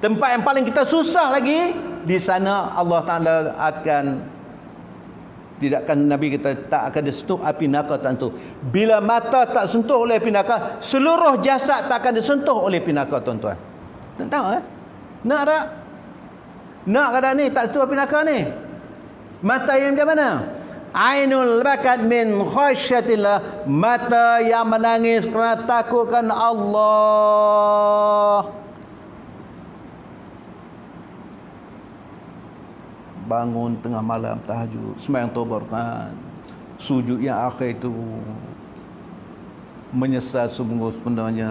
Tempat yang paling kita susah lagi, di sana Allah Ta'ala Nabi kita tak akan disentuh api neraka tentu. Bila mata tak sentuh oleh api neraka, seluruh jasad tak akan disentuh oleh api neraka, tuan-tuan. Tak tahu nak tak? Nak kadang ni tak sentuh api neraka ni. Mata yang macam mana? Ainul bakat min khasyatillah, mata yang menangis kerana takutkan Allah. Bangun tengah malam tahajud, sembahyang taubat kan, sujud yang akhir itu, menyesal sungguh sebenarnya,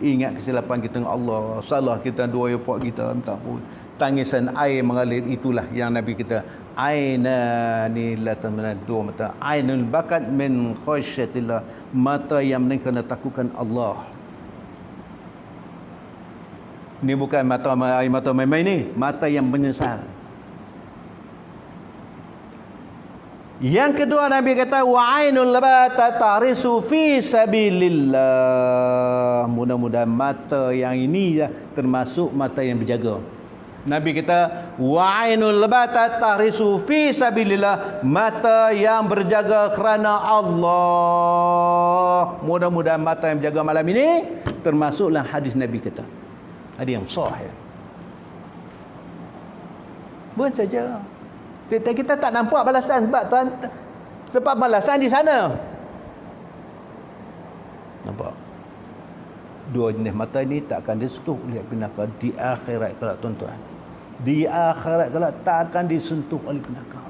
ingat kesilapan kita dengan Allah, salah kita, dua yapok kita, minta pun, tangisan air mengalir, itulah yang Nabi kita, ainani la tamna, dua mata, ainul bakat min khasyatillah, mata yang kena takutkan Allah. Ini bukan mata main-main ni, mata yang menyesal. Yang kedua Nabi kata, wa ainul bata tarisu fi sabilillah. Mudah-mudahan mata yang ini termasuk mata yang berjaga. Nabi kata, wa ainul bata tarisu fi sabilillah, mata yang berjaga kerana Allah. Mudah-mudahan mata yang berjaga malam ini termasuklah hadis Nabi kata. Hadis yang sahih. Bukan saja kita tak nampak balasan, sebab balasan di sana. Nampak? Dua jenis mata ini tak akan disentuh oleh api neraka di akhirat kelak, tuan-tuan. Di akhirat kelak tak akan disentuh oleh api neraka.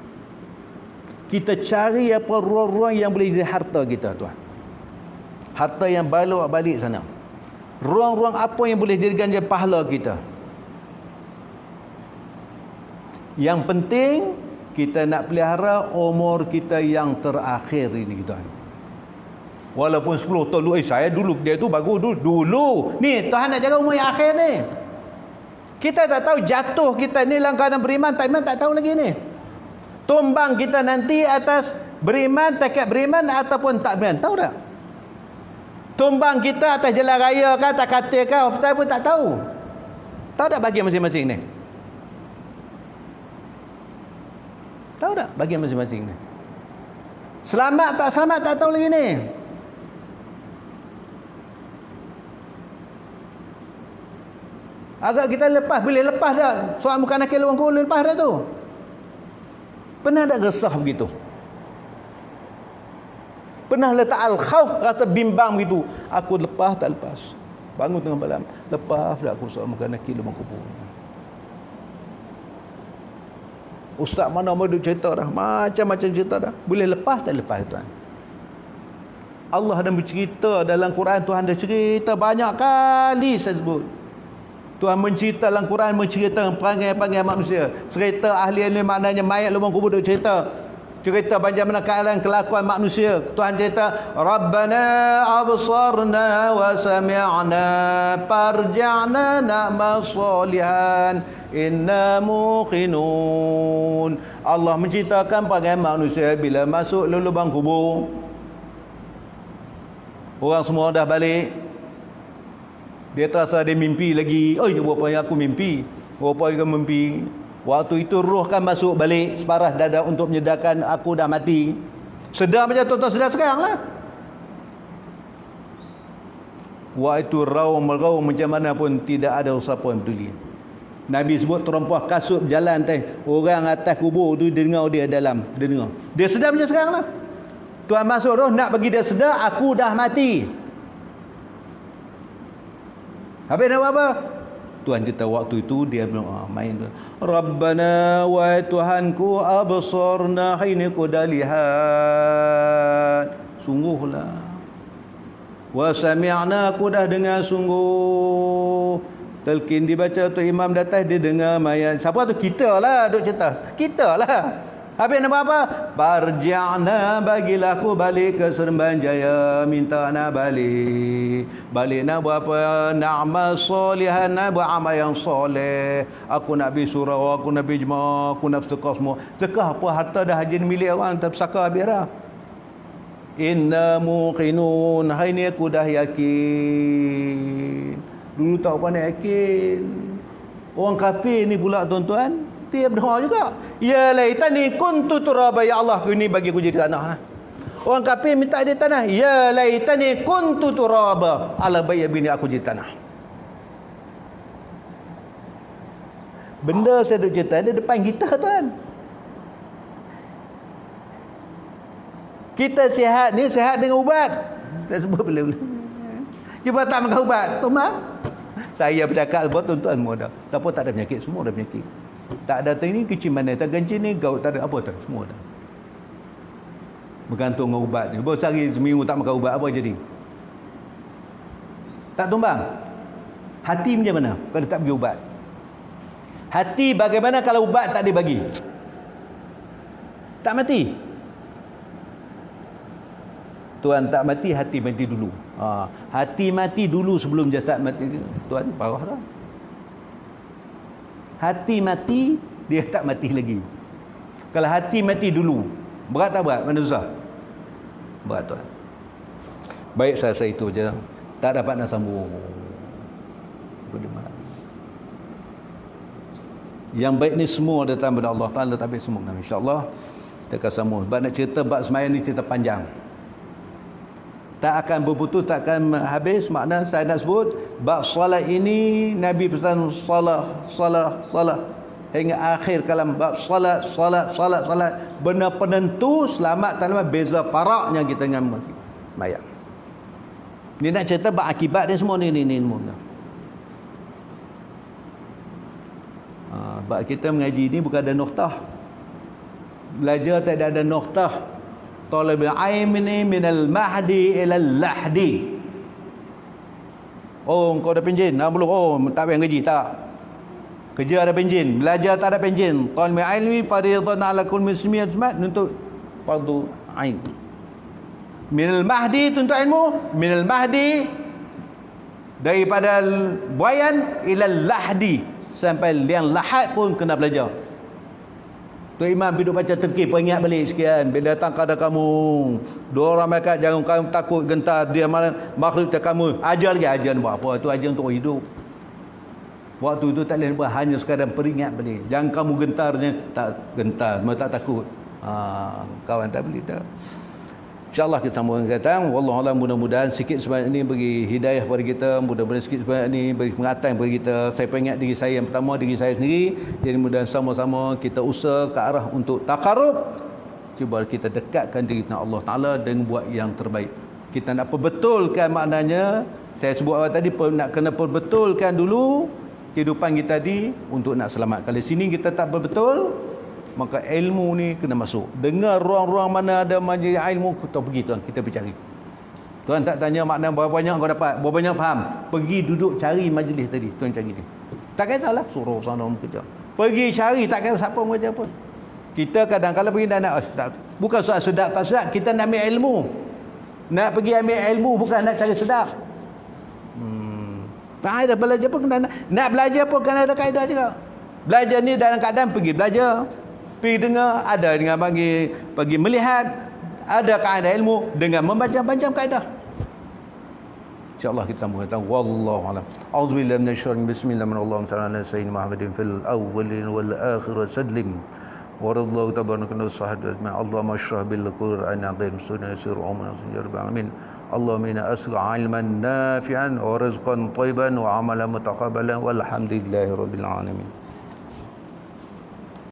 Kita cari apa ruang-ruang yang boleh jadi harta kita, tuan. Harta yang balik sana. Ruang-ruang apa yang boleh jadikan dia pahala kita. Yang penting kita nak pelihara umur kita yang terakhir ini, tuan. Walaupun 10 tahun dulu, saya dulu dia tu bagus dulu. Ni Tuhan nak jaga umur yang akhir ni. Kita tak tahu jatuh kita ni dalam keadaan beriman, tak iman, tak tahu lagi ni. Tumbang kita nanti atas beriman, tekad beriman ataupun tak beriman, tahu tak? Tumbang kita atas jalan raya ke, atas katil ke, hospital pun tak tahu. Tahu tak bagian masing-masing ni? Tahu tak bagian masing-masing ni? Selamat tak tahu lagi ni. Agak kita boleh lepas dah. Soal muka nakil orang boleh lepas dah tu. Pernah tak resah begitu? Pernah letak al-khawf, rasa bimbang begitu. Aku lepas tak lepas? Bangun tengah malam, lepas tak aku soal muka nakil orang kubur. Ustaz mana mau cerita dah, macam-macam cerita dah. Boleh lepas tak lepas, tuan? Allah ada bercerita dalam Quran, Tuhan ada cerita banyak kali saya sebut. Tuhan mencerita dalam Quran, mencerita perangai-perangai manusia. Cerita ahli-ahli maknanya mayat lubang kubur duk cerita. Cerita bagaimana keadaan kelakuan manusia. Tuhan cerita, Rabbana absarna wa sami'na farja'na na'mal salihan inna muqinun. Allah menceritakan perangai manusia bila masuk lubang kubur. Orang semua dah balik. Dia terasa dia mimpi lagi. Oh, rupanya aku mimpi. Rupanya aku mimpi. Waktu itu roh kan masuk balik separah dada untuk menyedarkan aku dah mati. Sedar macam tuan-tuan sedar sekarang lah. Waktu itu raung macam mana pun tidak ada siapa yang peduli. Nabi sebut terompoh kasut jalan teh. Orang atas kubur tu dia dengar dia dalam. Dia dengar. Dia sedar macam sekarang lah. Tuhan masuk roh nak bagi dia sedar aku dah mati. Habis nak buat apa? Tuhan cerita waktu itu dia main tu. Rabbana wa Tuhanku absarna hina ku dah lihat. Sungguhlah. Wa sami'na aku dah dengar sungguh. Talqin dibaca tu imam datang dia dengar mayat. Siapa tu? Kita lah duk cerita. Kita lah. Habis nak buat apa? Barja'na bagilah aku balik ke Seremban Jaya. Minta nak balik. Balik nak buat apa? Na'mal salihan, nak buat amal yang soleh. Aku nak pergi surau, aku nak pergi jemaah, aku nak sedekah semua. Sedekah apa? Harta dah hajin milik orang, tak pesaka habis dah. Inna muqinun. Hari ni aku dah yakin. Dulu tak pandai yakin. Orang kafir ni pula tuan-tuan, dia berdoa juga. Ya laitani kuntu turaba, ya Allah, ini bagi aku jadi tanah. Orang kafir minta dia tanah. Ya laitani kuntu turaba, ala bayi bini aku jadi tanah. Benda saya duk cerita ada depan kita tuan. Kita sihat ni sihat dengan ubat. Tak sebut boleh. Cuba tak makan ubat, tumbang. Saya bercakap buat tuan-tuan semua dah. Siapa tak ada penyakit, semua ada penyakit. Tak ada ini kecil mana, tak kencing ni gaut, tak ada apa tak, semua dah. Bergantung dengan ubat ni. Baru cari seminggu tak makan ubat, apa jadi? Tak tumbang. Hati macam mana kalau tak bagi ubat? Hati bagaimana kalau ubat tak dibagi? Tak mati. Tuan tak mati, hati mati dulu. Hati mati dulu sebelum jasad mati. Tuan parah dah. Hati mati, dia tak mati lagi. Kalau hati mati dulu, berat tak berat? Mana susah? Berat tuan. Baik, saya itu je. Tak dapat nak sambung. Yang baik ni semua datang daripada Allah Ta'ala, tapi semua insya-Allah kita akan sambung. Sebab nak cerita bab sembahyang ni cerita panjang. Tak akan berputus, tak akan habis. Makna saya nak sebut bab solat ini Nabi pesan solat hingga akhir kalam. Bab solat benar penentu selamat tanpa beza faraknya kita dengan sembahyang. Ni nak cerita bab akibat dia semua ni semua. Bab kita mengaji ni bukan ada noktah. Belajar tak ada noktah. Talabul ilmi minal mahdi ilal lahdi. Oh, kau dah penjin, belum? Oh, tak payah ngaji, tak. Kerja ada penjin, belajar tak ada penjin. Talabul ilmi fardhun 'ala kulli muslimin untuk fardu ain. Minal mahdi tuntut ilmu, minal mahdi daripada buayan ilal lahdi, sampai liang lahat pun kena belajar. Tuan Imam duduk baca terkir, peringat balik sekian. Bila datang kepada kamu, dua orang malaikat, jangan kamu takut gentar, dia makhluk tak kamu. Ajar lagi, ajar buat apa? Itu ajar untuk hidup. Waktu itu tak boleh buat, hanya sekadar peringat balik. Jangan kamu gentarnya, tak gentar, mereka tak takut. Kawan tak boleh tak. InsyaAllah kita sambung akan datang. Wallahualam, mudah-mudahan sikit sebanyak ini bagi hidayah kepada kita. Mudah-mudahan sikit sebanyak ini bagi pengatan kepada kita. Saya peringat diri saya yang pertama, diri saya sendiri. Jadi mudah-mudahan sama-sama kita usaha ke arah untuk takarub. Cuba kita dekatkan diri dengan Allah Ta'ala dengan buat yang terbaik. Kita nak perbetulkan maknanya. Saya sebut awal tadi, nak kena perbetulkan dulu kehidupan kita tadi untuk nak selamat. Kalau sini kita tak berbetul, maka ilmu ni kena masuk. Dengar ruang-ruang mana ada majlis ilmu, kita pergi tuan, kita pergi cari. Tuan tak tanya makna berapa banyak kau dapat, berapa banyak faham. Pergi duduk cari majlis tadi, tuan cari dia. Tak kisahlah suruh sana kerja. Pergi cari tak kira siapa kerja pun. Kita kadang-kadang pergi nak bukan soal sedap tak sedap, kita nak ambil ilmu. Nak pergi ambil ilmu bukan nak cari sedap. Tak ada belajar pun nak belajar pun kena ada kaedah juga. Belajar ni dalam keadaan pergi belajar, pergi dengar, ada dengan pergi melihat, ada kaedah ilmu dengan membaca macam kaedah. InsyaAllah kita sambung kata wallahu a'lam. Auzubillahi minasyaitonir bismillahirrahmanirrahim. Sallallahu alaihi Muhammadin fil awwalin wal akhirin sallim. Waradallahu tabaraka sahadat ma Allahumma shrah bil Qur'an azim sunnah sir umma ya rabbal alamin. Allahumma inna as'aluka ilman nafi'an wa rizqan thayyiban wa amalan mutaqabbalan walhamdulillahi rabbil alamin.